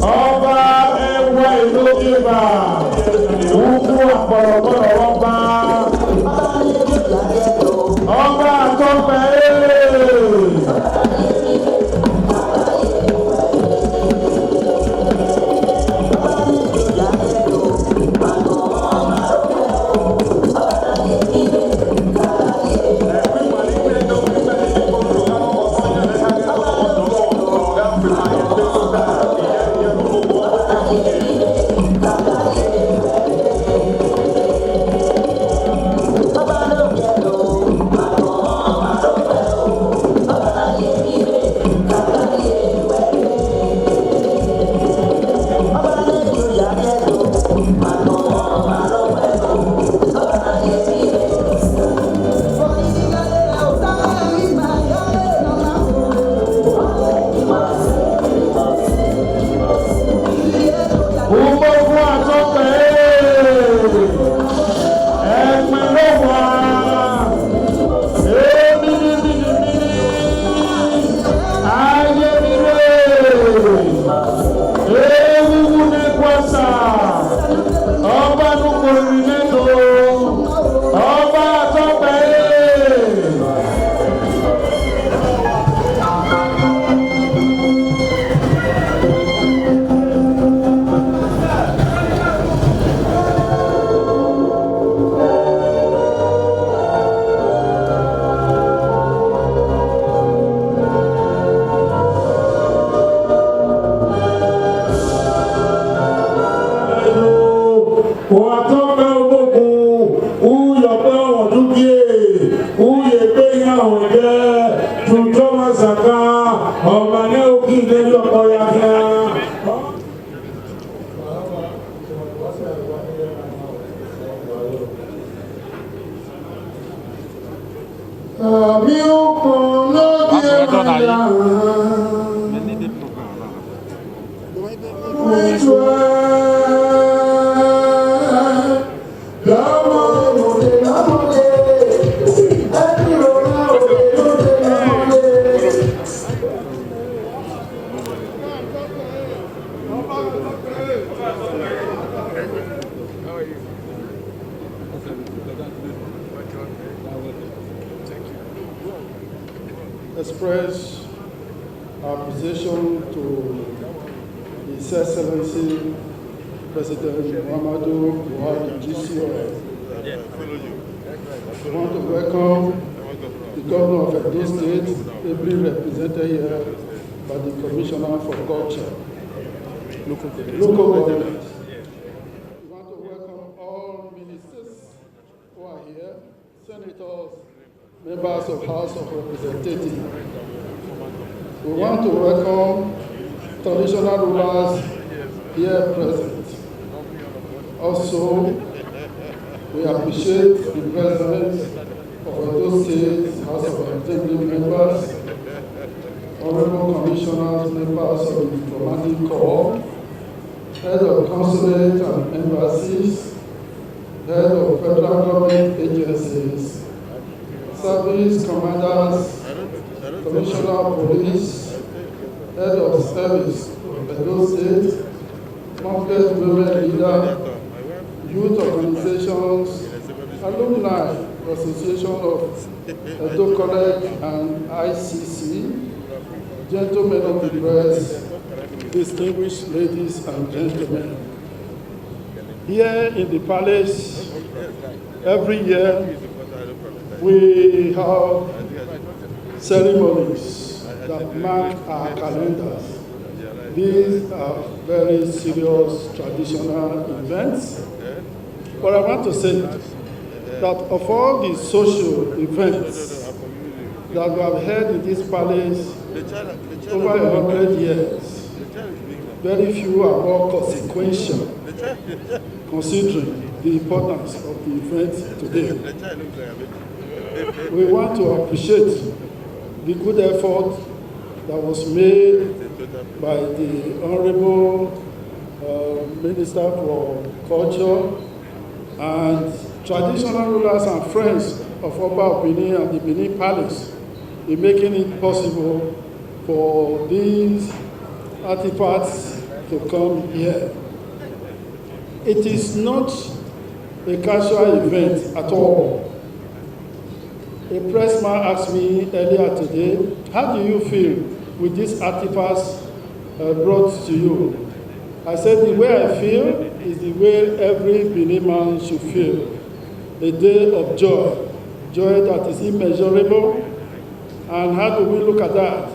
Oba Ewuare II, Akpolokpolo Okpa, Oba Akpolokpolo. Express our appreciation to His Excellency President Muhammadu Buhari GCOS. We want to welcome the Governor of Edo State, ably represented here by the Commissioner for Culture, local government. We want to welcome all ministers who are here, senators, members of House of Representatives. We want to welcome traditional rulers here present. Also, we appreciate the presence of Edo State House of Representatives members, honorable commissioners, members of the diplomatic corps, head of consulate and embassies, head of federal government agencies, service commanders, commissioner of police, head of service of Edo State, conflict women leader, youth organizations, alumni association of Edo College and ICC, gentlemen of the press, distinguished ladies and gentlemen. Here in the palace, every year we have ceremonies that mark our calendars. These are very serious traditional events. But I want to say that of all the social events that we have held in this palace over 100 years, very few are more consequential, considering the importance of the event today. We want to appreciate the good effort that was made by the Honorable Minister for Culture and traditional rulers and friends of Oba of Benin and the Benin Palace in making it possible for these artifacts to come here. It is not a casual event at all. A pressman asked me earlier today, how do you feel with these artifacts brought to you? I said the way I feel is the way every Benin man should feel. A day of joy, joy that is immeasurable. And how do we look at that?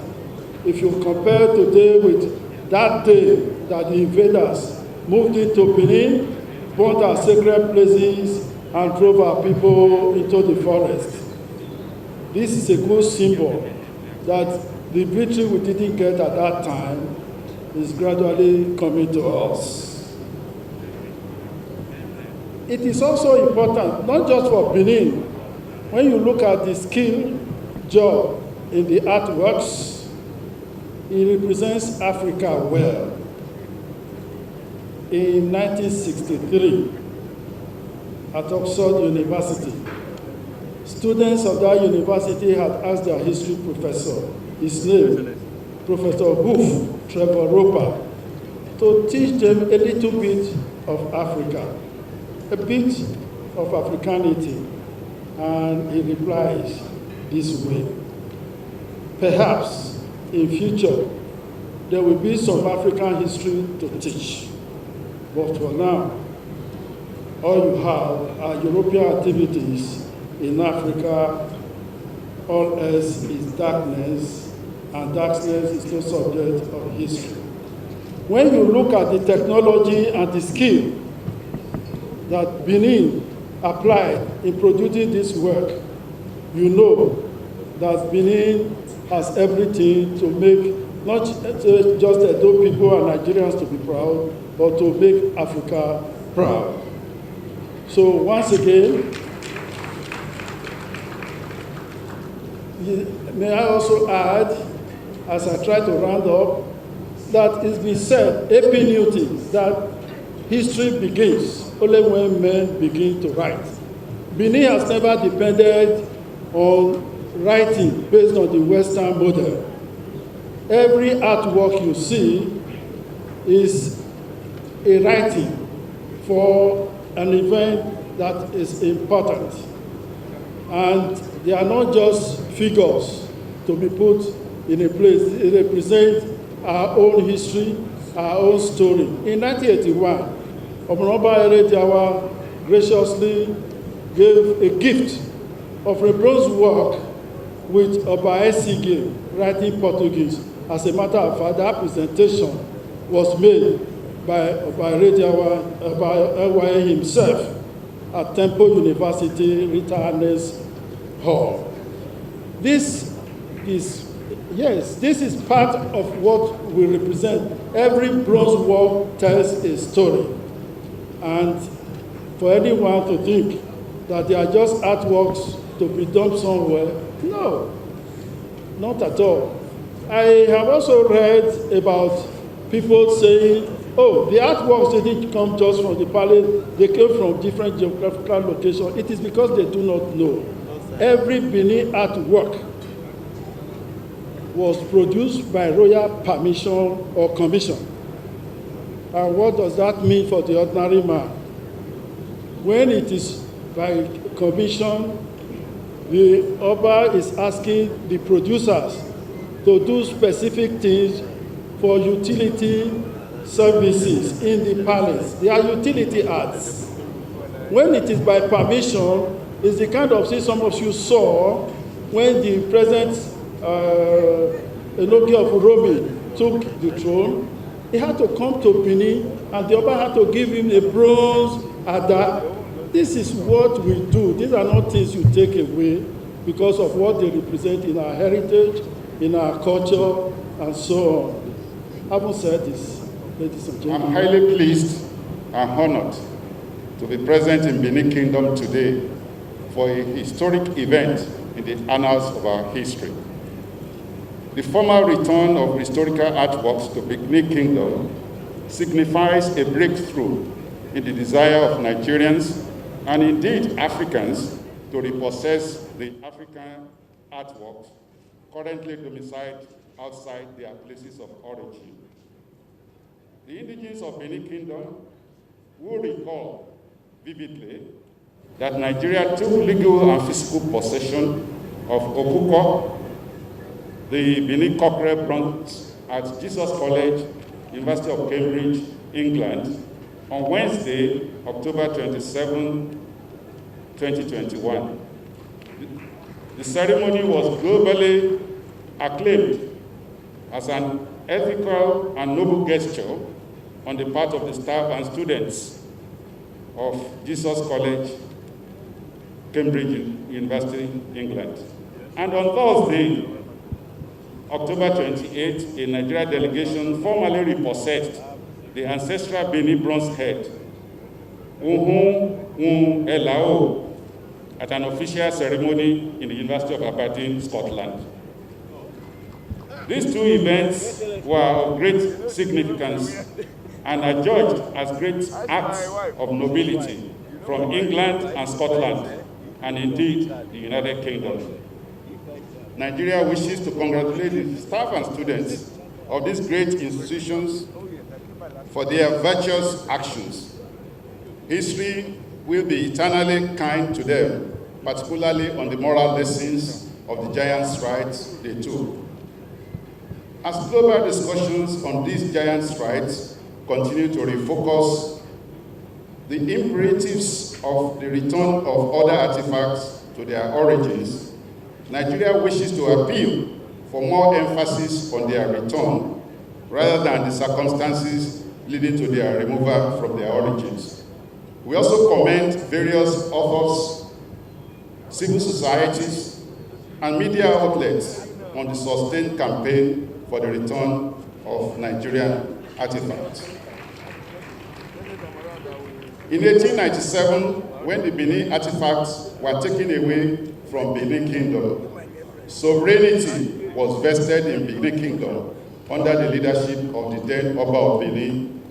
If you compare today with that day that the invaders moved into Benin, burnt our sacred places, and drove our people into the forest. This is a good symbol that the victory we didn't get at that time is gradually coming to us. It is also important, not just for Benin, when you look at the skill job in the artworks, it represents Africa well. In 1963, at Oxford University, students of that university had asked their history professor, his name, Professor Booth Trevor Roper, to teach them a little bit of Africa, a bit of Africanity. And he replies this way: perhaps in future there will be some African history to teach. But for now, all you have are European activities in Africa. All else is darkness, and darkness is no subject of history. When you look at the technology and the skill that Benin applied in producing this work, you know that Benin has everything to make not just Edo people and Nigerians to be proud, but to make Africa proud. So once again, may I also add, as I try to round up, that it's been said, epineuty, that history begins only when men begin to write. Benin has never depended on writing based on the Western model. Every artwork you see is a writing for an event that is important. And they are not just figures to be put in a place. They represent our own history, our own story. In 1981, Oba Ewuare II graciously gave a gift of a bronze work with Oba Ewuare writing Portuguese. As a matter of fact, that presentation was made by Oba Ewuare himself at Temple University Rita Harness Hall. This is part of what we represent. Every bronze work tells a story. And for anyone to think that they are just artworks to be done somewhere, no, not at all. I have also read about people saying, oh, the artworks didn't come just from the palace, they came from different geographical locations. It is because they do not know. Every Benin artwork was produced by royal permission or commission. And what does that mean for the ordinary man? When it is by commission, the Oba is asking the producers to do specific things for utility services in the palace. They are utility arts. When it is by permission, it's the kind of thing some of you saw when the present Enoki of Uromi took the throne. He had to come to Benin, and the Oba had to give him a bronze ada. This is what we do. These are not things you take away because of what they represent in our heritage, in our culture, and so on. Having said this, ladies and gentlemen, I'm highly pleased and honored to be present in Benin Kingdom today for a historic event in the annals of our history. The formal return of historical artworks to Benin Kingdom signifies a breakthrough in the desire of Nigerians and indeed Africans to repossess the African artworks currently domiciled outside their places of origin. The indigenes of Benin Kingdom will recall vividly that Nigeria took legal and physical possession of Okpa, the Benin cockerel bronze at Jesus College, University of Cambridge, England, on Wednesday, October 27, 2021. The ceremony was globally acclaimed as an ethical and noble gesture on the part of the staff and students of Jesus College, Cambridge University, England. And on Thursday, October 28, a Nigerian delegation formally repossessed the ancestral Benin bronze head, Uhunwun Elao, at an official ceremony in the University of Aberdeen, Scotland. These two events were of great significance and are judged as great acts of nobility from England and Scotland, and indeed the United Kingdom. Nigeria wishes to congratulate the staff and students of these great institutions for their virtuous actions. History will be eternally kind to them, particularly on the moral lessons of the giants' rights they took. As global discussions on these giants' rights continue to refocus the imperatives of the return of other artifacts to their origins, Nigeria wishes to appeal for more emphasis on their return rather than the circumstances leading to their removal from their origins. We also commend various authors, civil societies, and media outlets on the sustained campaign for the return of Nigerian artifacts. In 1897, when the Benin artifacts were taken away from Benin Kingdom, sovereignty was vested in Benin Kingdom under the leadership of the then Oba of Benin,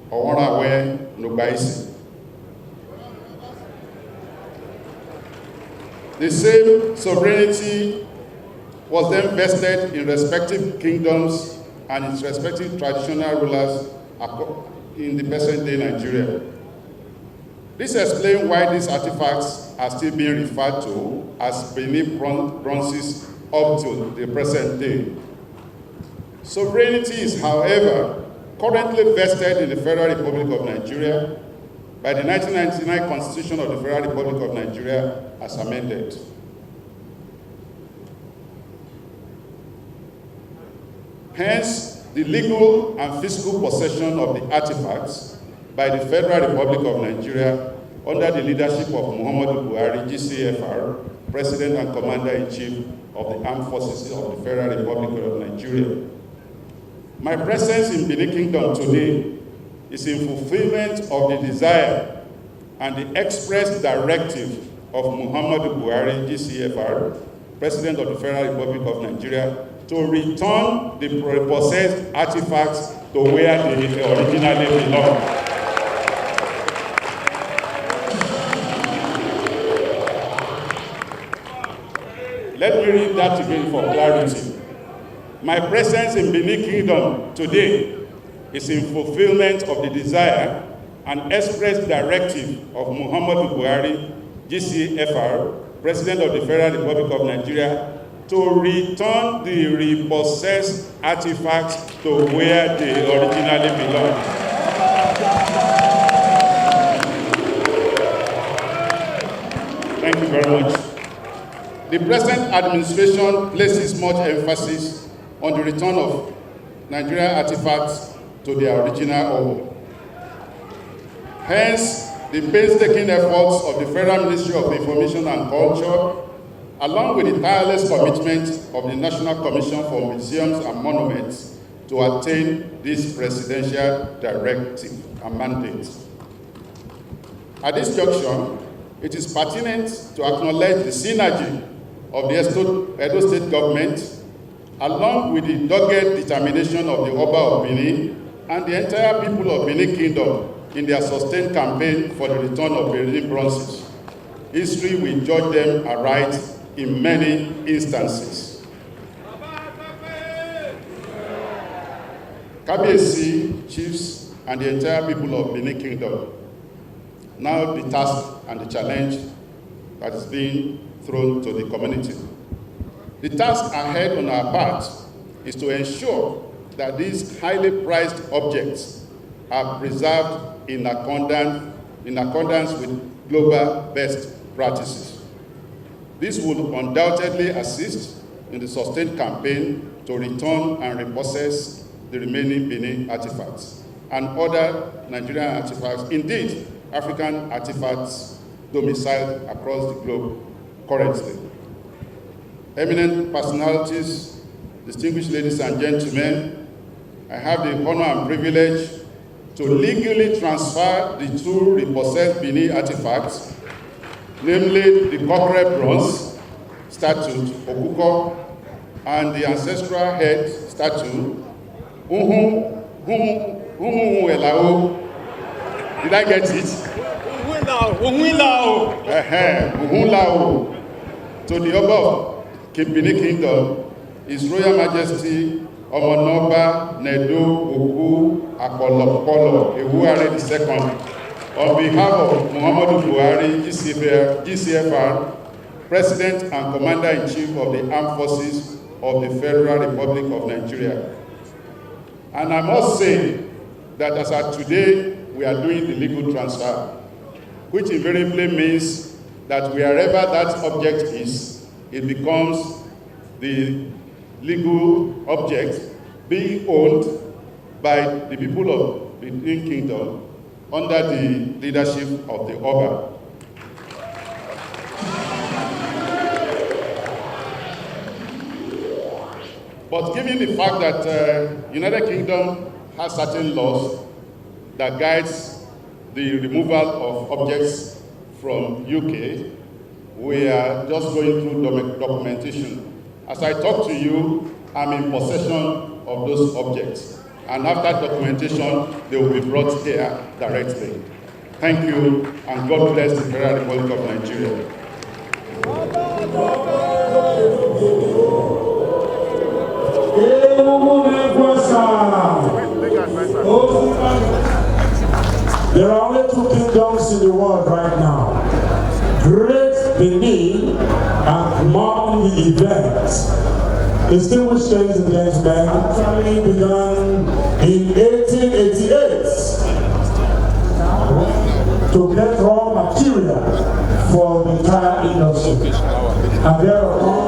Uhunwun Elao. The same sovereignty was then vested in respective kingdoms and its respective traditional rulers in the present-day Nigeria. This explains why these artifacts are still being referred to as Benin bronzes up to the present day. Sovereignty is, however, currently vested in the Federal Republic of Nigeria by the 1999 Constitution of the Federal Republic of Nigeria as amended. Hence, the legal and physical possession of the artifacts by the Federal Republic of Nigeria under the leadership of Oba Ewuare II, GCFR, President and Commander-in-Chief of the Armed Forces of the Federal Republic of Nigeria. My presence in Benin Kingdom today is in fulfillment of the desire and the express directive of Oba Ewuare II, GCFR, President of the Federal Republic of Nigeria, to return the repossessed artifacts to where they originally belong. Let me read that again for clarity. My presence in Benin Kingdom today is in fulfillment of the desire and express directive of Oba Ewuare, GCFR, President of the Federal Republic of Nigeria, to return the repossessed artifacts to where they originally belong. Thank you very much. The present administration places much emphasis on the return of Nigerian artifacts to their original owner. Hence, the painstaking efforts of the Federal Ministry of Information and Culture, along with the tireless commitment of the National Commission for Museums and Monuments to attain this presidential directive and mandate. At this junction, it is pertinent to acknowledge the synergy of the Edo State government, along with the dogged determination of the Oba of Benin and the entire people of Benin Kingdom in their sustained campaign for the return of Benin bronzes. history will judge them aright in many instances. Kabiyesi, chiefs, and the entire people of Benin Kingdom, now the task and the challenge that is being thrown to the community. The task ahead on our part is to ensure that these highly prized objects are preserved in accordance with global best practices. This will undoubtedly assist in the sustained campaign to return and repossess the remaining Benin artifacts and other Nigerian artifacts, indeed African artifacts domiciled across the globe currently. Eminent personalities, distinguished ladies and gentlemen, I have the honor and privilege to legally transfer the two repossessed Benin artifacts, namely the cockerel bronze statue, Okuko, and the ancestral head statue, Uhunwun Elao. Did I get it? Uhunwun Elao. To the Oba of Benin Kingdom, His Royal Majesty Oba Ewuare Akpolokpolo Ewuare II, on behalf of Muhammadu Buhari, GCFR, President and Commander-in-Chief of the Armed Forces of the Federal Republic of Nigeria. And I must say that as of today, we are doing the legal transfer, which invariably means that wherever that object is, it becomes the legal object being owned by the people of the Benin Kingdom under the leadership of the Oba. But given the fact that United Kingdom has certain laws that guides the removal of objects from UK, we are just going through documentation. As I talk to you, I'm in possession of those objects. And after documentation, they will be brought here directly. Thank you, and God bless the Federal Republic of Nigeria. There are only two kingdoms in the world right now. Great Benin and Modern events. Distinguished ladies and gentlemen, actually began in 1888 to get raw material for the entire industry. And thereupon,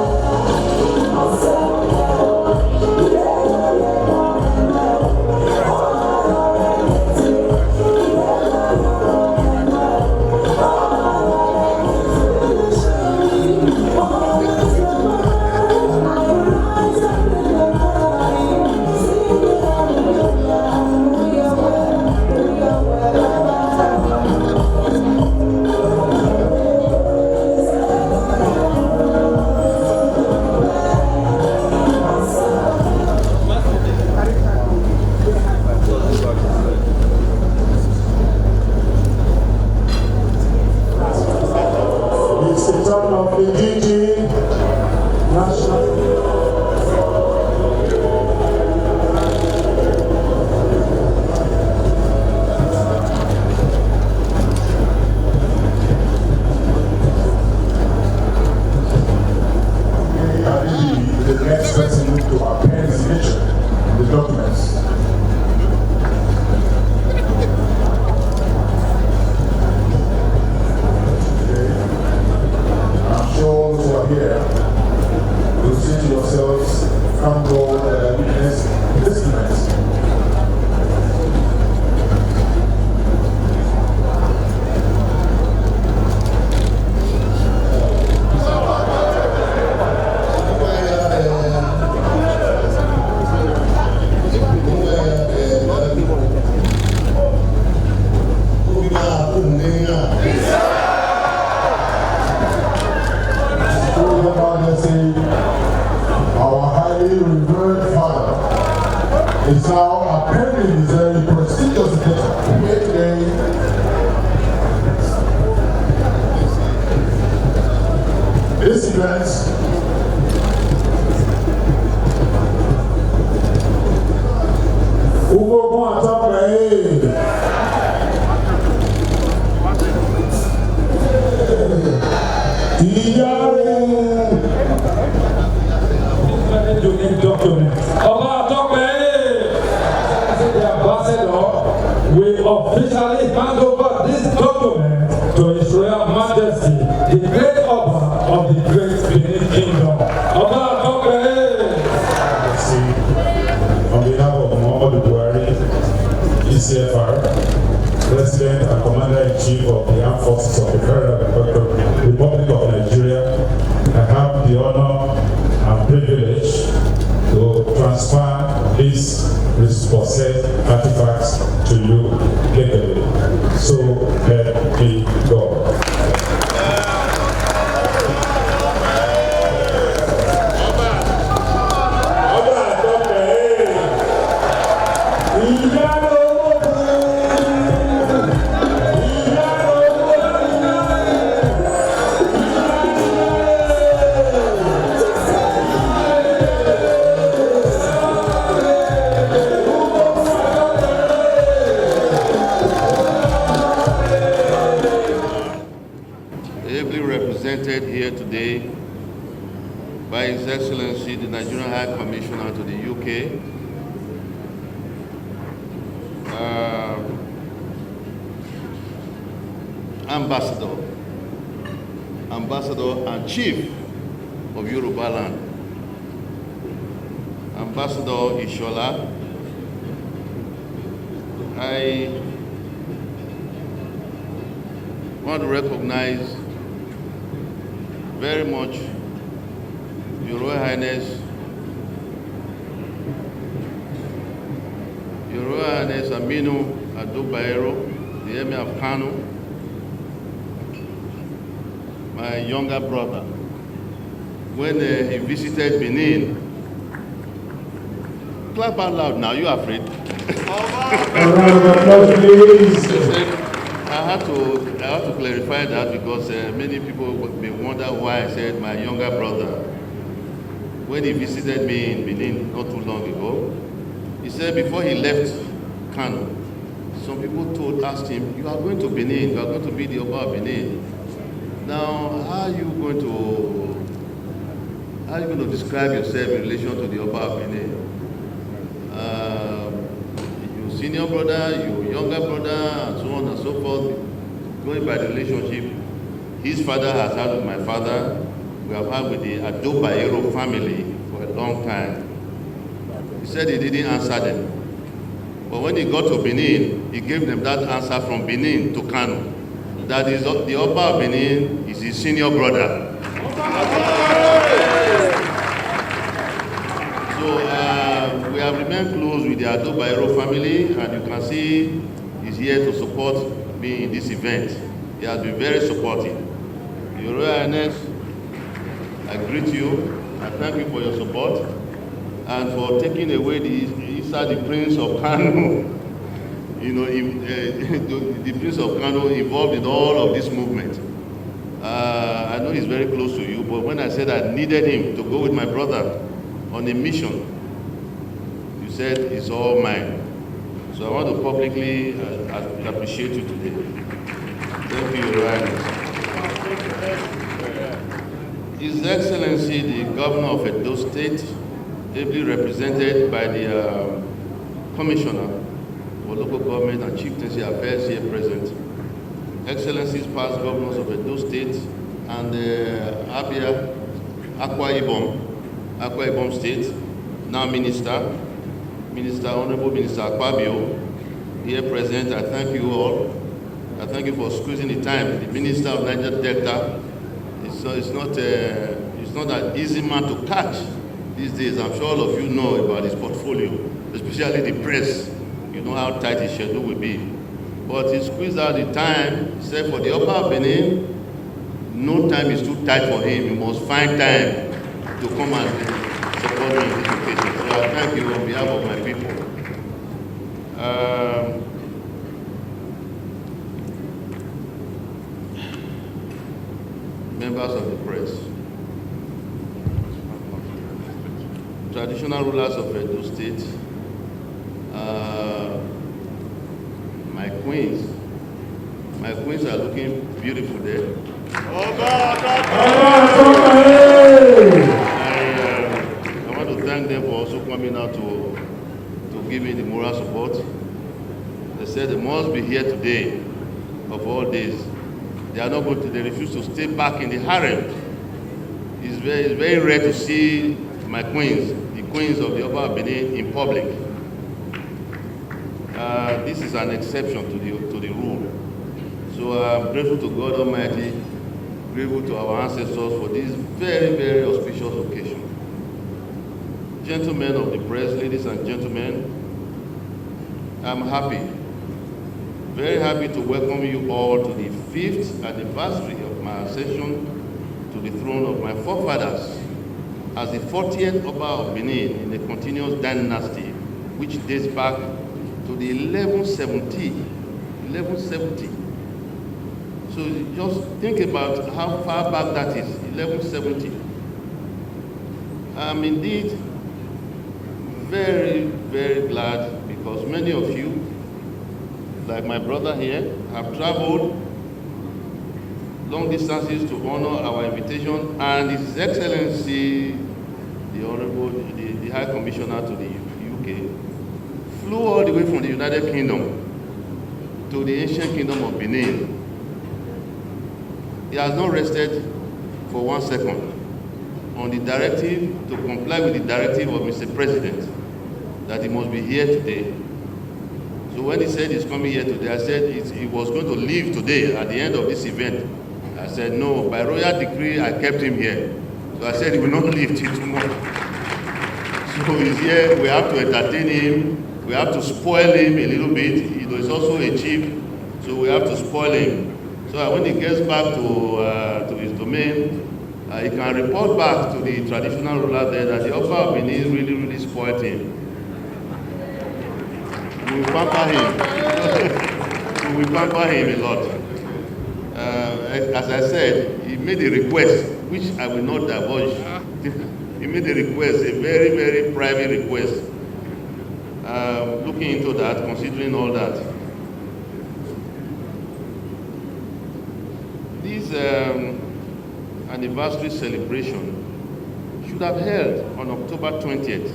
is now appending his very prestigious letter here today Excellency. Uhunwun Elao will officially hand over this document to His Royal Majesty, the great Oba of the Great Benin Kingdom. Oba of Benin. On behalf of Oba Ewuare II, ECFR, President and Commander-in-Chief of the Armed Forces of the Federal Republic of Nigeria, I have the honor and privilege to transfer these possessed artifacts to you legally. So let me go. Represented here today by His Excellency the Nigerian High Commissioner to the UK, Ambassador and Chief of Yoruba Land, Ambassador Ishola. I want to recognize very much Your Royal Highness, Aminu Ado-Bayero, the Emir of Kano, my younger brother. When he visited Benin, clap out loud now, you are afraid? I have to clarify that because many people may wonder why I said my younger brother. When he visited me in Benin not too long ago, he said before he left Kano, some people asked him, you are going to Benin, you are going to be the Oba of Benin. Now, how are you going to describe yourself in relation to the Oba of Benin? Your senior brother, your younger brother, and so on and so forth, going by the relationship his father has had with my father, we have had with the Ado-Bayero family for a long time. He said he didn't answer them. But when he got to Benin, he gave them that answer from Benin to Kano. That is, the Oba of Benin is his senior brother. So we have remained close with the Ado-Bayero family, and you can see he's here to support me in this event. He has been very supportive. Your Royal Highness, I greet you. I thank you for your support and for taking away the Prince of Kano. You know, the Prince of Kano involved in all of this movement. I know he's very close to you, but when I said I needed him to go with my brother on a mission, you said it's all mine. So I want to publicly appreciate you today. Thank you, Your Highness. His Excellency, the Governor of Edo State, ably represented by the Commissioner for Local Government and Chieftaincy Affairs here present, Excellencies past Governors of Edo State and Akwa Ibom State, now Minister Honorable Minister Akpabio, here present, I thank you all. I thank you for squeezing the time. The Minister of Niger Delta, it's not an easy man to catch these days. I'm sure all of you know about his portfolio, especially the press. You know how tight his schedule will be. But he squeezed out the time, except for the Oba of Benin, no time is too tight for him. He must find time to come and support me in this occasion. So I thank you on behalf of my people. Members of the press, traditional rulers of Edo State, my queens are looking beautiful there. I want to thank them for also coming out to give me the moral support. They said they must be here today of all days. They are not going to, they refuse to stay back in the harem. It's very rare to see my queens, the queens of the Oba of Benin, in public. This is an exception to the rule. So I'm grateful to God Almighty, grateful to our ancestors for this very, very auspicious occasion. Gentlemen of the press, ladies and gentlemen, I'm happy, very happy to welcome you all to the 5th anniversary of my ascension to the throne of my forefathers as the 40th Oba of Benin in a continuous dynasty which dates back to the 1170. So just think about how far back that is, 1170. I'm indeed very, very glad because many of you, like my brother here, have traveled long distances to honor our invitation, and His Excellency, the Honorable, the High Commissioner to the UK, flew all the way from the United Kingdom to the ancient kingdom of Benin. He has not rested for 1 second on the directive, to comply with the directive of Mr. President, that he must be here today. So when he said he's coming here today, I said he was going to leave today at the end of this event. I said, no, by royal decree, I kept him here. So I said he will not leave till tomorrow. So he's here, we have to entertain him, we have to spoil him a little bit. You know, he's also a chief, so we have to spoil him. So when he gets back to his domain, he can report back to the traditional ruler there that the Oba of Benin really spoiled him. We will pamper him. We will pamper him a lot. As I said, he made a request, which I will not divulge. He made a request, a very, very private request. Looking into that, considering all that. This anniversary celebration should have held on October 20th,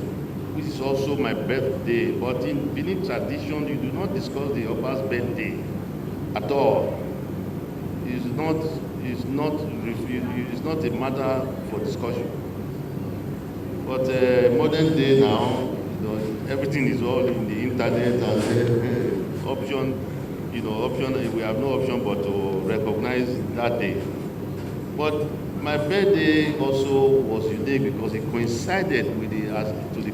which is also my birthday. But in Benin tradition, you do not discuss the Oba's birthday at all. It's not a matter for discussion. But modern day now, you know, everything is all in the internet and option. We have no option but to recognize that day. But my birthday also was unique because it coincided with the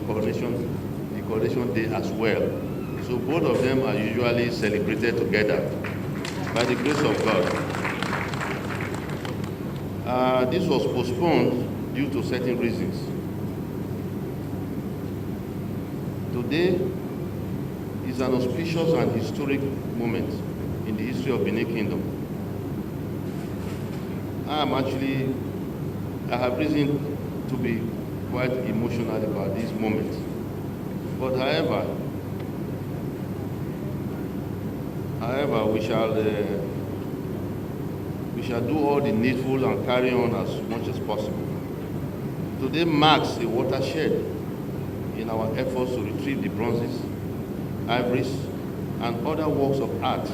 coronation day as well. So both of them are usually celebrated together by the grace of God. This was postponed due to certain reasons. Today is an auspicious and historic moment in the history of Benin Kingdom. I have reason to be quite emotional about this moment. But however, we shall do all the needful and carry on as much as possible. Today marks a watershed in our efforts to retrieve the bronzes, ivories, and other works of art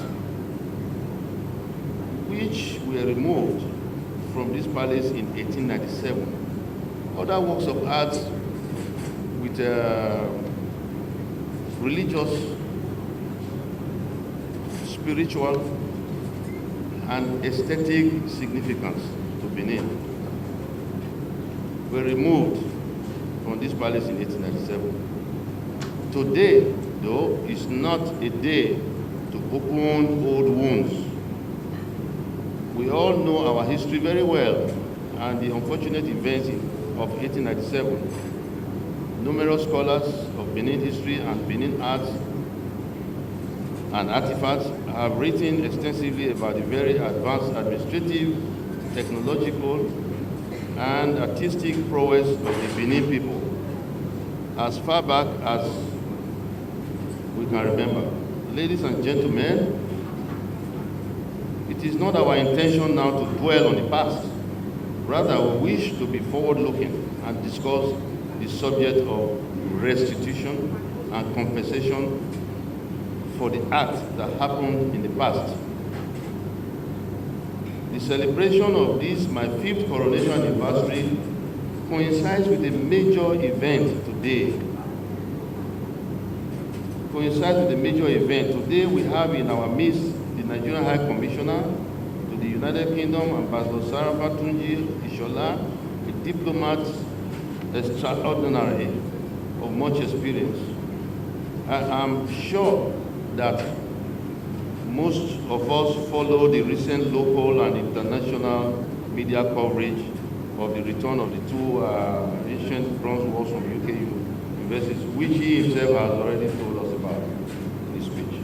which were removed from this palace in 1897. Other works of art with religious, spiritual, and aesthetic significance to Benin were removed from this palace in 1897. Today, though, is not a day to open old wounds. We all know our history very well and the unfortunate events of 1897. Numerous scholars of Benin history and Benin arts and artifacts have written extensively about the very advanced administrative, technological, and artistic prowess of the Benin people. as far back as we can remember. Ladies and gentlemen, it is not our intention now to dwell on the past. Rather, we wish to be forward-looking and discuss the subject of restitution and compensation for the acts that happened in the past. The celebration of this, my 5th coronation anniversary, coincides with a major event today. Today we have in our midst the Nigerian High Commissioner to the United Kingdom, Ambassador Sarah Batunji Ishola, a diplomat extraordinary of much experience. I am sure that most of us follow the recent local and international media coverage of the return of the 2 ancient bronze walls from UK universities, which he himself has already told us about in his speech.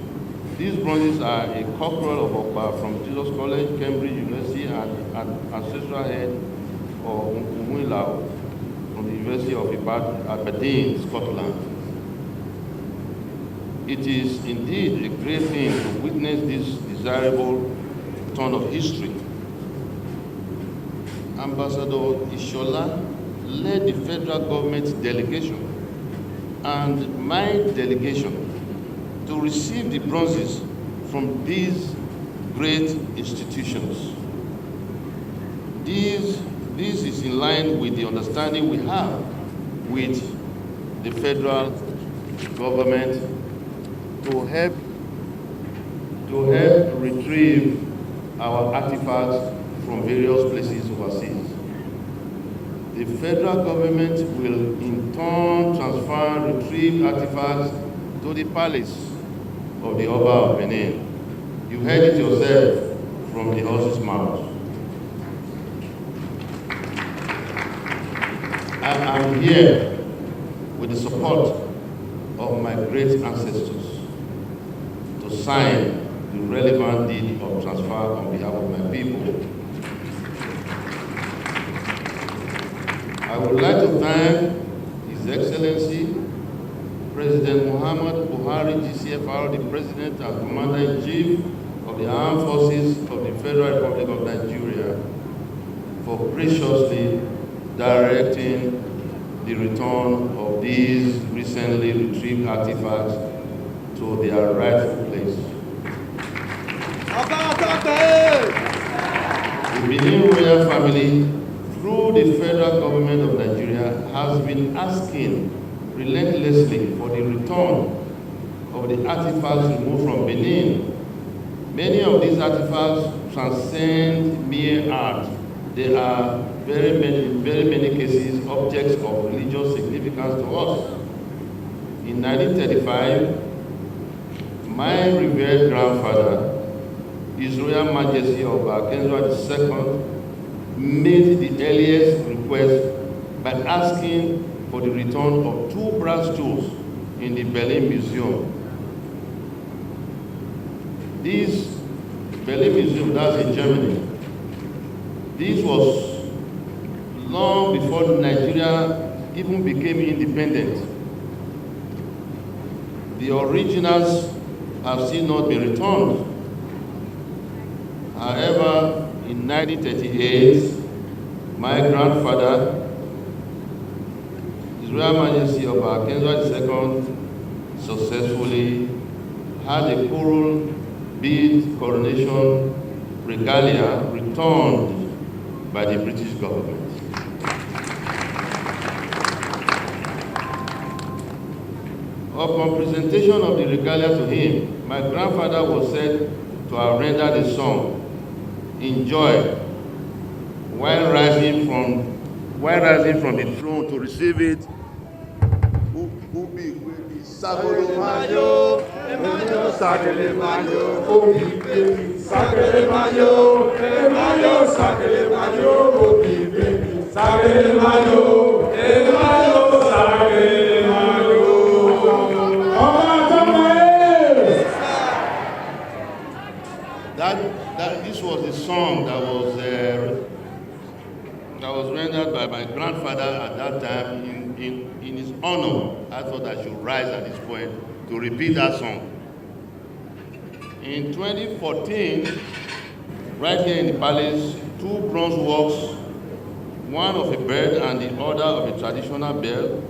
These bronzes are a cockerel of Okpa from Jesus College, Cambridge University, and an ancestral head of Uhunwun Elao from the University of Benin, Scotland. It is indeed a great thing to witness this desirable turn of history. Ambassador Ishola led the federal government's delegation and my delegation to receive the bronzes from these great institutions. This is in line with the understanding we have with the federal government to help retrieve our artifacts from various places overseas. The federal government will in turn transfer and retrieve artifacts to the palace of the Oba of Benin. You heard it yourself from the horse's mouth. I am here with the support of my great ancestors to sign the relevant deed of transfer on behalf of my people. I would like to thank His Excellency President Muhammad Buhari, GCFR, the President and Commander-in-Chief of the Armed Forces of the Federal Republic of Nigeria, for graciously directing the return of these recently retrieved artifacts to their rightful place. The Benin royal family, through the federal government of Nigeria, has been asking relentlessly for the return of the artifacts removed from Benin. Many of these artifacts transcend mere art. They are in very many cases, objects of religious significance to us. In 1935, my revered grandfather, His Royal Majesty Oba Ewuare II, made the earliest request by asking for the return of 2 brass tools in the Berlin Museum. This Berlin Museum, that's in Germany. This was long before Nigeria even became independent. The originals have still not been returned. However, in 1938, my grandfather, His Royal Majesty Oba Ewuare II, successfully had a coral bead coronation regalia returned by the British government. Upon presentation of the regalia to him, my grandfather was said to have rendered the song "Enjoy" while rising from the throne to receive it. This was the song that was rendered by my grandfather at that time in his honor, I thought I should rise at this point to repeat that song. In 2014, right here in the palace, 2 bronze works, one of a bird and the other of a traditional bell,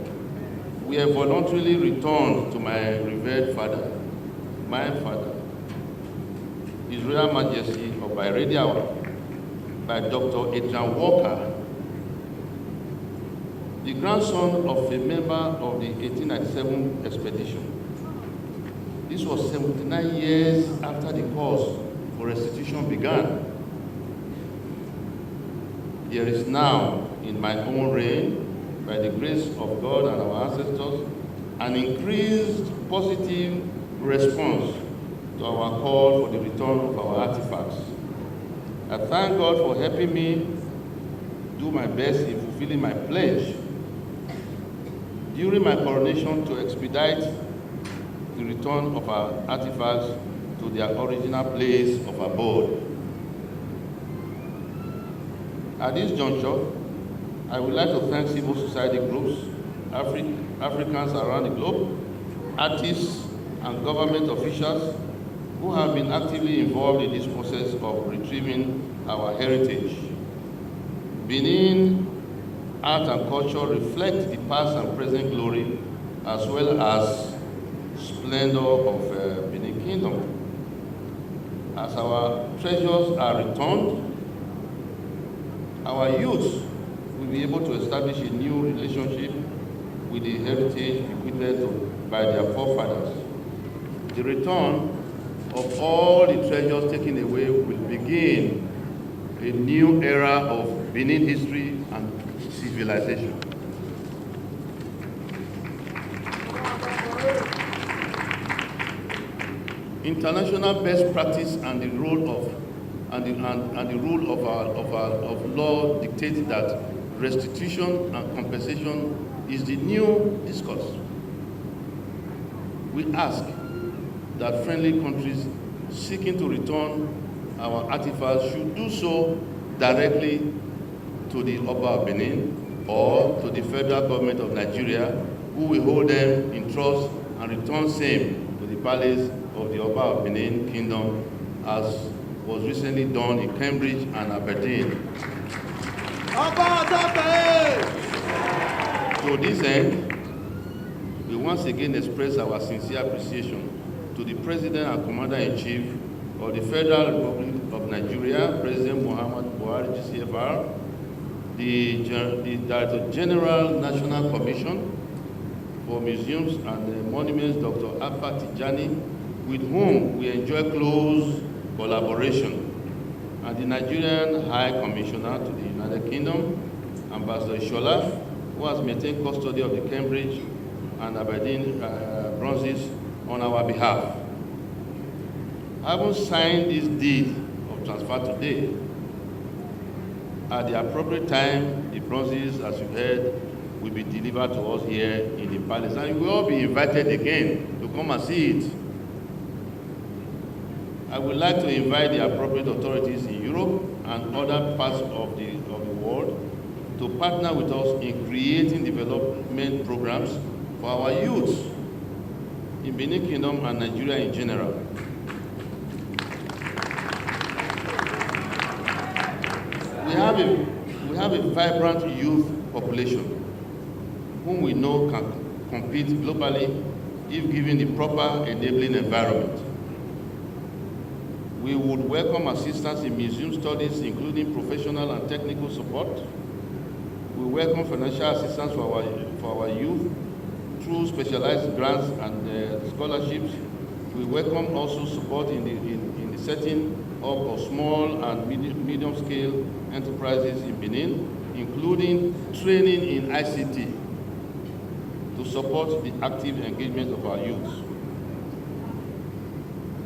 were voluntarily returned to my revered father, my father, His Royal Majesty Oba Ewuare II, by Dr. Adrian Walker, the grandson of a member of the 1897 expedition. This was 79 years after the cause for restitution began. There is now, in my own reign, by the grace of God and our ancestors, an increased positive response to our call for the return of our artifacts. I thank God for helping me do my best in fulfilling my pledge during my coronation to expedite the return of our artifacts to their original place of abode. At this juncture, I would like to thank civil society groups, Africans around the globe, artists, and government officials who have been actively involved in this process of retrieving our heritage. Benin art and culture reflect the past and present glory as well as splendor of Benin Kingdom. As our treasures are returned, our youth will be able to establish a new relationship with the heritage bequeathed by their forefathers. The return of all the treasures taken away will begin a new era of Benin history and civilization. International best practice and the rule of law dictates that restitution and compensation is the new discourse. We ask that friendly countries seeking to return our artifacts should do so directly to the Oba of Benin or to the federal government of Nigeria, who will hold them in trust and return same to the palace of the Oba of Benin Kingdom, as was recently done in Cambridge and Aberdeen. To this end, we once again express our sincere appreciation to the President and Commander-in-Chief of the Federal Republic of Nigeria, President Muhammadu Buhari, GCFR, the Director General National Commission for Museums and Monuments, Dr. Akpa Tijani, with whom we enjoy close collaboration, and the Nigerian High Commissioner to the United Kingdom, Ambassador Ishola, who has maintained custody of the Cambridge and Aberdeen bronzes on our behalf. Having signed this deed of transfer today, at the appropriate time, the bronzes, as you heard, will be delivered to us here in the palace, and you will all be invited again to come and see it. I would like to invite the appropriate authorities in Europe and other parts of the world to partner with us in creating development programs for our youth in Benin Kingdom and Nigeria in general. We have a vibrant youth population whom we know can compete globally if given the proper enabling environment. We would welcome assistance in museum studies, including professional and technical support. We welcome financial assistance for our youth through specialized grants and scholarships. We welcome also support in the setting up of small and medium-scale enterprises in Benin, including training in ICT to support the active engagement of our youth.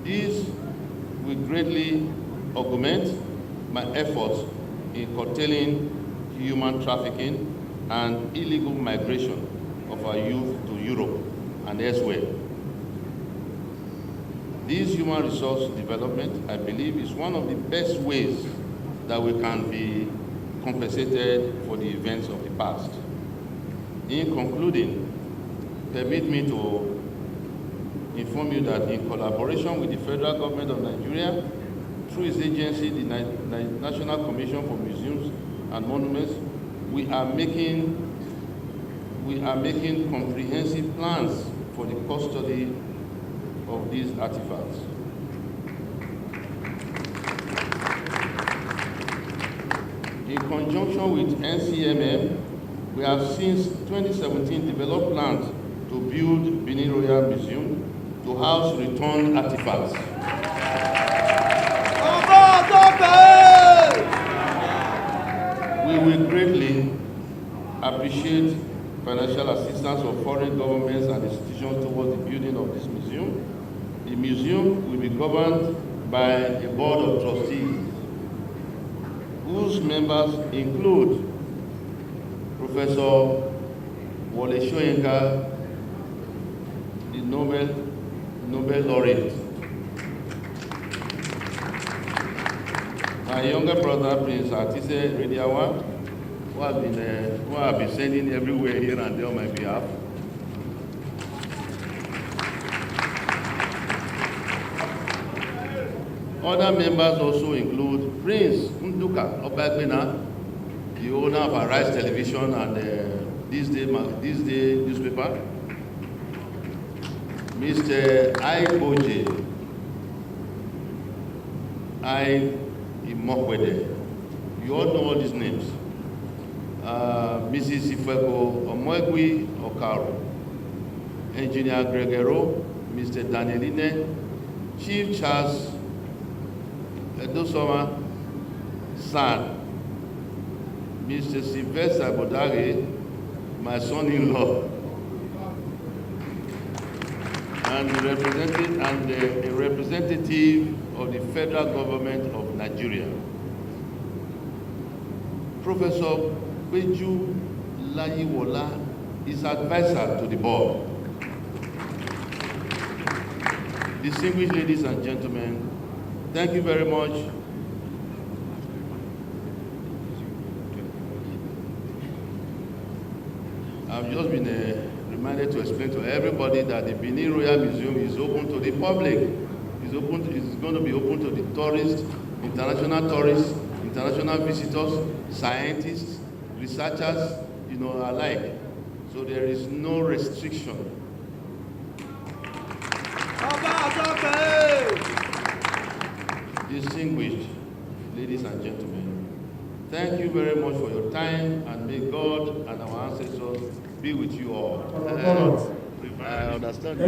These will greatly augment my efforts in curtailing human trafficking and illegal migration of our youth to Europe and elsewhere. This human resource development, I believe, is one of the best ways that we can be compensated for the events of the past. In concluding, permit me to inform you that in collaboration with the federal government of Nigeria, through its agency, the National Commission for Museums and Monuments, we are making comprehensive plans for the custody of these artifacts. In conjunction with NCMM, we have since 2017 developed plans to build Benin Royal Museum to house returned artifacts. We will greatly appreciate financial assistance of foreign governments and institutions towards the building of this museum. The museum will be governed by a board of trustees, whose members include Professor Wole Soyinka, the Nobel laureate. My younger brother, Prince Artise Rediawa, who have been sending everywhere here and there on my behalf. Other members also include Prince Nduka Oba of Benin, the owner of Arise Television and This Day newspaper. Mr. Iboje, Imokwede. You all know all these names. Mrs. Ifeko Omoegui Okaro, Engineer Gregero, Mr. Danieline, Chief Charles Edosoma San, Mr. Sylvester Bodare, my son-in-law, and a representative of the federal government of Nigeria. Professor Beju Layiwola is advisor to the board. Distinguished ladies and gentlemen, thank you very much. I've just been reminded to explain to everybody that the Benin Royal Museum is open to the public. It's going to be open to the tourists, international visitors, scientists, researchers, alike. So there is no restriction. Distinguished ladies and gentlemen, thank you very much for your time, and may God and our ancestors be with you all. I understand.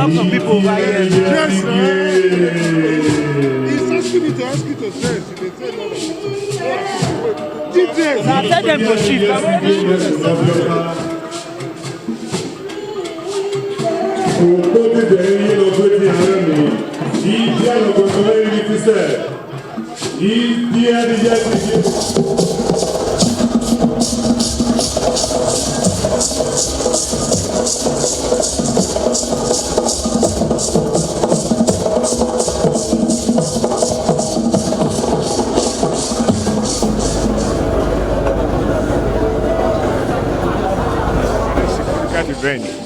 Some people over here. Yes, he's asking me to ask you to say. They say no. DJ. Now tell them to shift.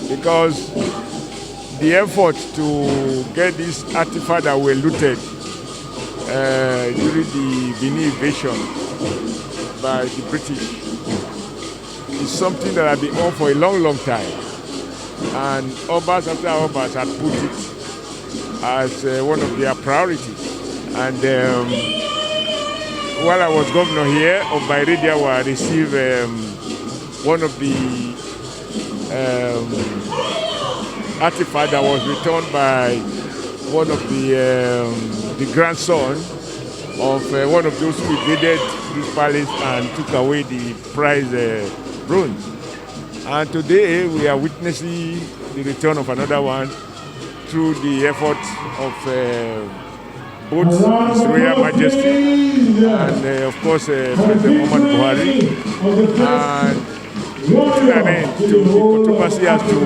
Because the effort to get these artifacts that were looted during the Benin invasion by the British is something that had been on for a long time, and Obas after Obas had put it as one of their priorities. And while I was governor here, Oba Ewuare II received one of the artifact that was returned by one of the grandson of one of those who invaded this palace and took away the prize bronze. And today we are witnessing the return of another one through the efforts of both His Royal Majesty and of course President Muhammadu Buhari, and putting an end to the controversy as to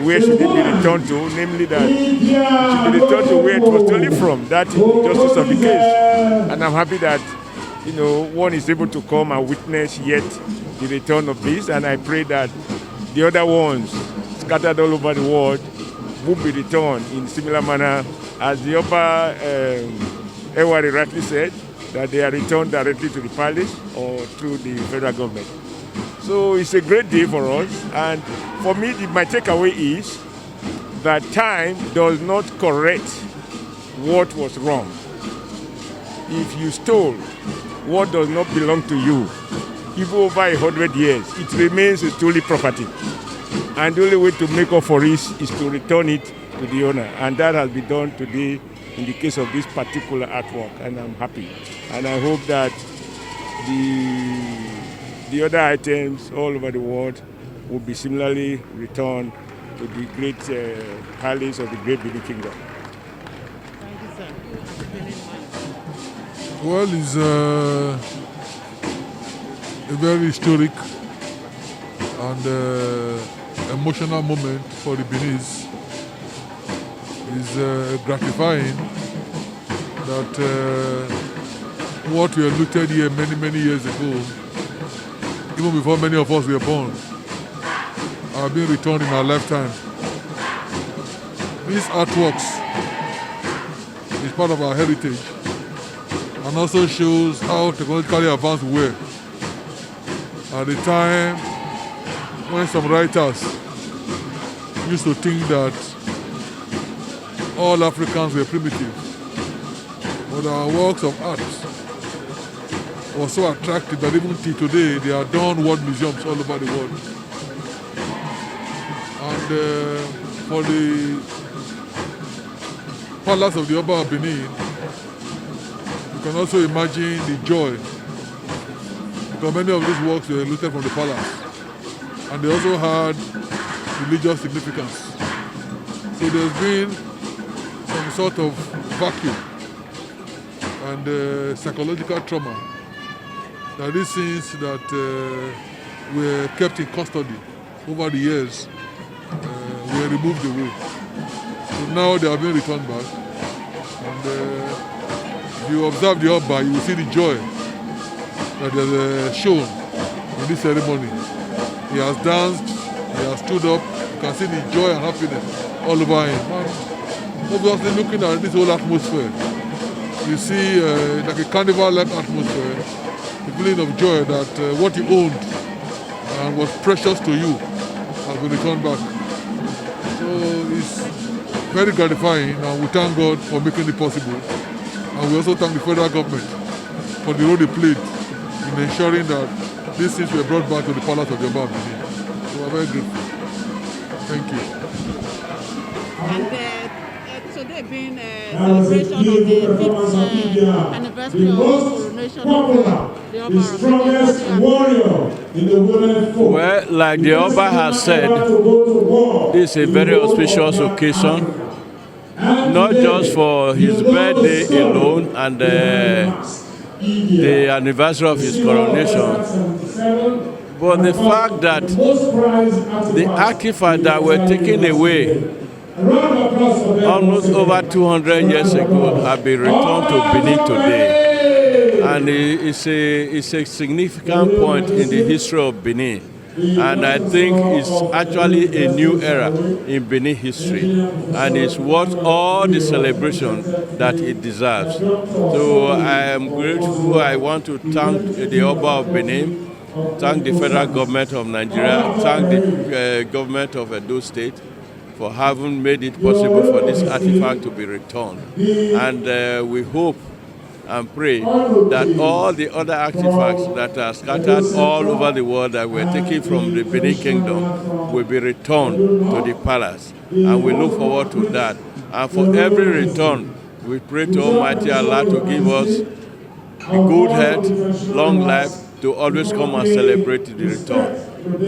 where should it be returned to, namely that it should be returned to where it was stolen from. That is the justice of the case. And I'm happy that one is able to come and witness yet the return of this, and I pray that the other ones scattered all over the world will be returned in similar manner as the Oba Ewuare rightly said, that they are returned directly to the palace or through the federal government. So it's a great day for us, and for me my takeaway is that time does not correct what was wrong. If you stole what does not belong to you, even over 100 years, it remains a stolen property. And the only way to make up for it is to return it to the owner. And that has been done today in the case of this particular artwork. And I'm happy. And I hope that the other items all over the world will be similarly returned to the great palace of the great Benin Kingdom. Thank you, sir. Well, it's a very historic and emotional moment for the Beninese. It's gratifying that what we had looted here many years ago, even before many of us were born, are being returned in our lifetime. These artworks is part of our heritage and also shows how technologically advanced we were at the time when some writers used to think that all Africans were primitive. But our works of art were so attractive that even till today they are done world museums all over the world. And for the palace of the Oba of Benin, you can also imagine the joy, because many of these works were looted from the palace, and they also had religious significance. So there's been some sort of vacuum and psychological trauma that these things that were kept in custody over the years were removed away. So now they are being returned back. And if you observe the Okpa, you will see the joy that is shown in this ceremony. He has danced, he has stood up, you can see the joy and happiness all over him. And obviously looking at this whole atmosphere, you see like a carnival-like atmosphere, the feeling of joy that what you owned and was precious to you has been returned back. So it's very gratifying, and we thank God for making it possible. And we also thank the federal government for the role they played in ensuring that these things were brought back to the palace of the Oba of Benin. So we're very grateful. Thank you. And today being a celebration of the 5th anniversary of the coronation of the Oba of strongest warrior in the women folk. Well, like the Oba has said, this is a very auspicious occasion, not just for his birthday alone and the anniversary of his coronation, but the fact that the artifacts that were taken away almost over 200 years ago have been returned to Benin today. And it's a significant point in the history of Benin. And I think it's actually a new era in Benin history. And it's worth all the celebration that it deserves. So I am grateful. I want to thank the Oba of Benin, thank the federal government of Nigeria, thank the government of Edo State for having made it possible for this artifact to be returned. And we hope and pray that all the other artifacts that are scattered all over the world that were taken from the Benin Kingdom will be returned to the palace. And we look forward to that. And for every return, we pray to Almighty Allah to give us good health, long life, to always come and celebrate the return.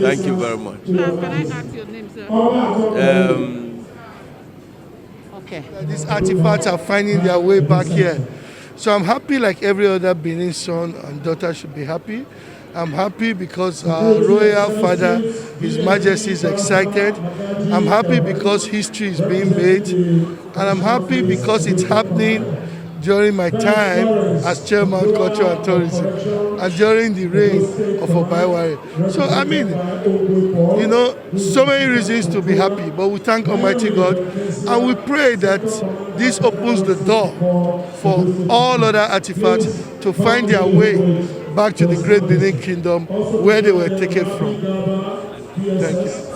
Thank you very much. Can I ask your name, sir? Okay. These artifacts are finding their way back here. So I'm happy, like every other Benin son and daughter should be happy. I'm happy because our royal father, His Majesty, is excited. I'm happy because history is being made. And I'm happy because it's happening during my time as chairman culture and tourism and during the reign of Oba Ewuare. So I mean, you know, so many reasons to be happy, but we thank Almighty God and we pray that this opens the door for all other artifacts to find their way back to the great Benin Kingdom where they were taken from. Thank you.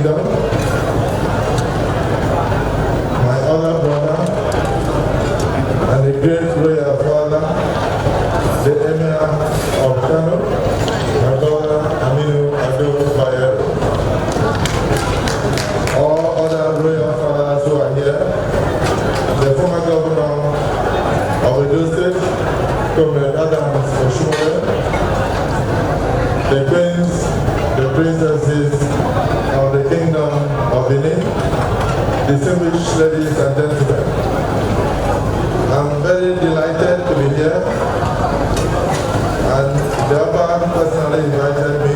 Kingdom, my other brother, and the great royal father, the Emir of Kano, my brother Aminu Ado Bayero. All other royal fathers who are here, the former governor of Edo State, Comrade Adams Oshumole, the queens, the princesses of the Kingdom of Benin, distinguished ladies and gentlemen. I'm very delighted to be here, and the Oba personally invited me,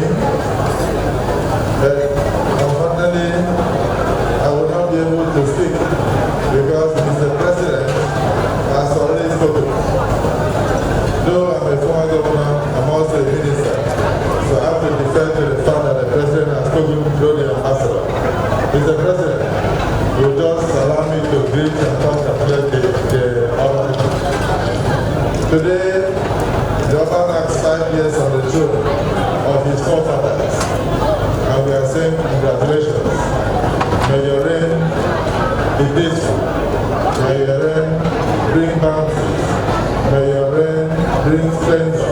but unfortunately I will not be able to speak because Mr. President has already spoken. Though I'm a former governor, I'm also a minister, so I have to defer to the fact that the President has spoken through the ambassador. Mr. President, you just allow me to greet and congratulate the Oba. Today, the Oba marks 5 years on the throne of his forefathers, and we are saying congratulations. May your reign be peaceful. May your reign bring bounties. May your reign bring splendor.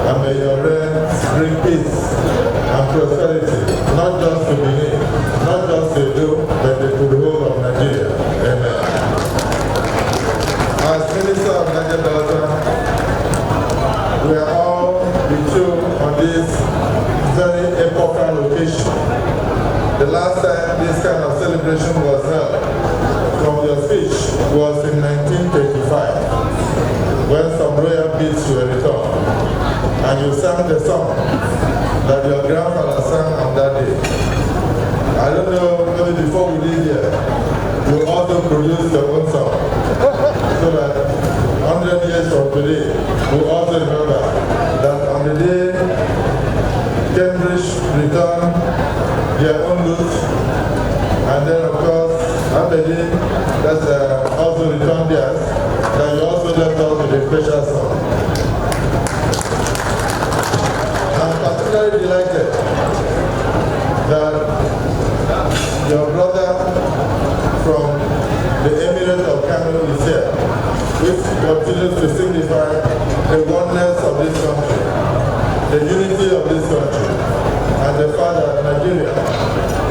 And may your reign bring peace and prosperity, not just to Benin, not just to you, but to the whole of Nigeria. Amen. As Minister of Niger Delta, we are all with you on this very epochal occasion. The last time this kind of celebration was held from your speech was in 1935, when some royal beads were returned, and you sang the song that your grandfather sang on that day. I don't know, maybe before we leave here, you also produced your own song, so that 100 years from today, we also remember that on the day Cambridge returned their own loot, and then of course, Aberdeen, that's also returned theirs, that you also left us with a special song. I'm particularly delighted that your brother from the Emirate of Kano is here, which continues to signify the oneness of this country, the unity of this country, and the fact that Nigeria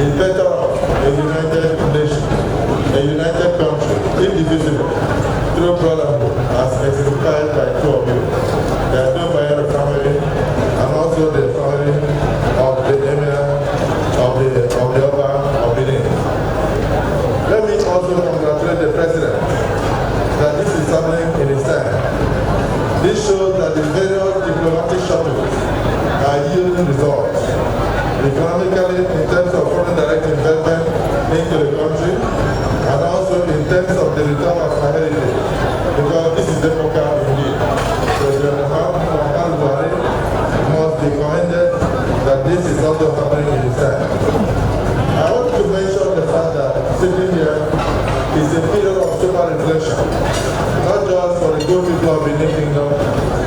is better off a united nation, a united country, indivisible, through brotherhood, as exemplified by two of you, the Ado Bayero family, and also the family of the Emir of the Oba of Benin. Let me also congratulate the President that this is happening in his time. This shows that the various diplomatic shuttles are yielding results. Economically, in terms of foreign direct investment into the country, and also in terms of the return of our heritage, because this is epochal indeed. President Uhunwun Elao must be commended that this is also happening in his time. I want to mention the fact that sitting here is a period of super reflection, not just for the good people of Benin Kingdom,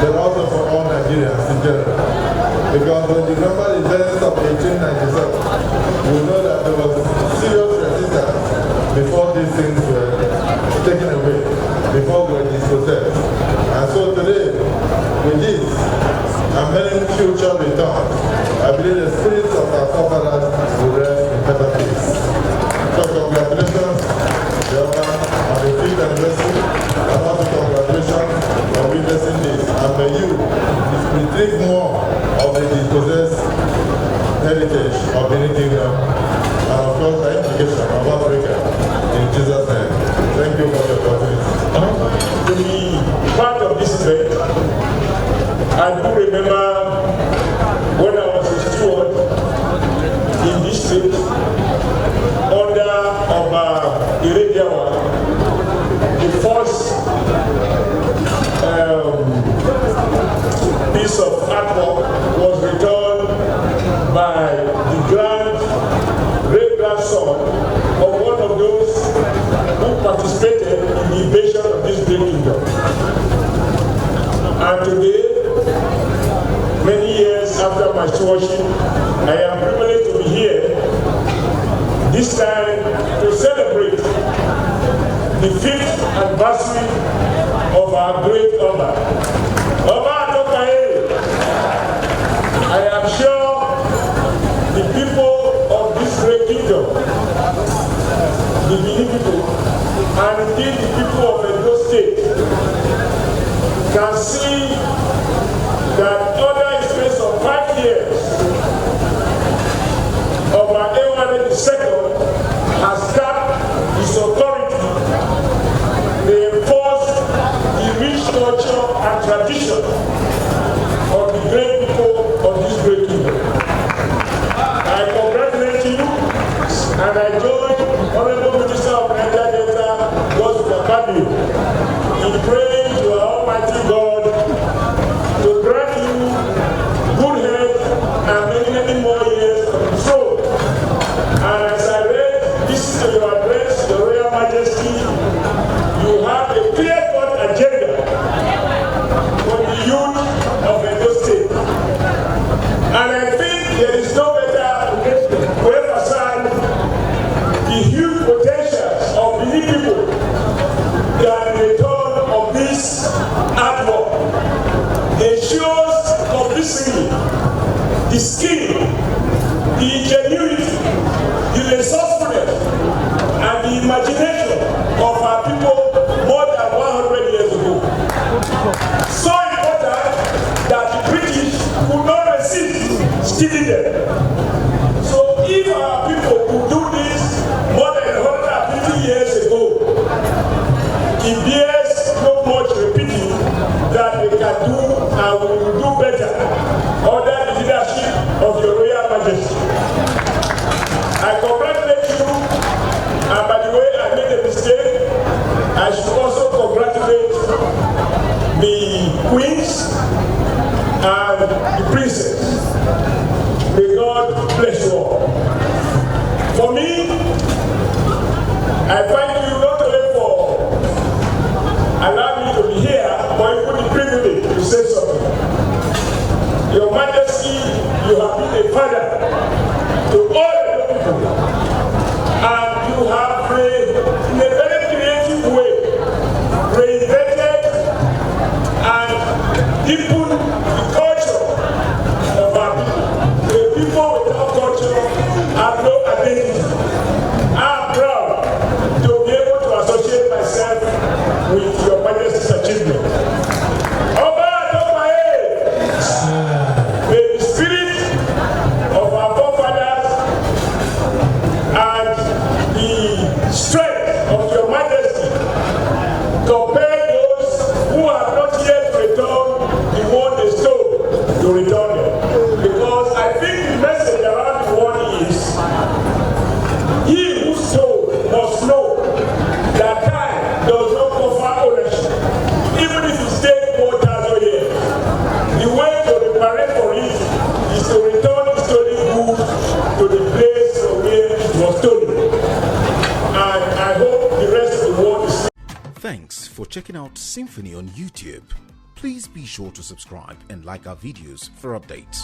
but also for all Nigerians in general. Because when you remember the events of 1897, we know that there was serious resistance before these things were taken away, before we were dispossessed. And so today, with this, and many future returns, I believe the spirits of our forefathers will rest in better peace. So congratulations, the Oba, on the 5th anniversary, and also congratulations on witnessing this. And may you retrieve more of the dispossessed heritage of Benin Kingdom, and of course the implication of Africa, in Jesus' name. Thank you for your opportunity. To be part of this event, I do remember when I was a steward in this state under Oba Ewuare II, the first piece of artwork was returned by the great-grandson of one of those who participated in the invasion of this great kingdom. And today, many years after my stewardship, I am privileged to be here this time to celebrate the 5th anniversary of our great Oba. Oba Ewuare, I am sure the people of this great kingdom, the Benin people, and indeed the people of Edo State, can see that under a space of 5 years, Oba Ewuare II has capped his authority, reinforced the rich culture and tradition of the great people of this great kingdom. I congratulate you, and I join Honorable Minister of Niger Delta, Gospel Akpolokpolo, in praying to our Almighty God to grant you good health and many, many more years of control. And as I read this to your address, Your Royal Majesty, you have a clear-cut agenda for the youth of Edo State. And I think there is no better to emphasize the huge potentials of many people than the return of this artwork. It shows convincingly the skill, the ingenuity, the resourcefulness, and the imagination of our people more than 100 years ago. So important that the British could not resist stealing them. So if our people could do this more than 150 years ago, it bears no much repeating that they can do and we will do better under the leadership of Your Royal Majesty. I congratulate you, and by the way, I made a mistake. I should also congratulate the queens and the princess. May God bless you all. For me, I thank you not only for allowing me to be here, but even the privilege to say something. Your Majesty, you have been a father to all the people, and you have in a very creative way reinvented and deepened the culture of our people. The people without culture have no identity. I am proud to be able to associate myself with Your Majesty's achievement. Oba Ewuare, may the spirit of our forefathers and the strength of Your Majesty compel those who have not yet returned the one they stole to return them. Because I think the message around the world is, he who stole must know that time does not offer ownership, even if it takes 1,000 years. The way to reparate for it is to return the stolen goods to the place from where it was stolen. And I hope the rest of the world is. Thanks for checking out Symphony on YouTube. Please be sure to subscribe and like our videos for updates.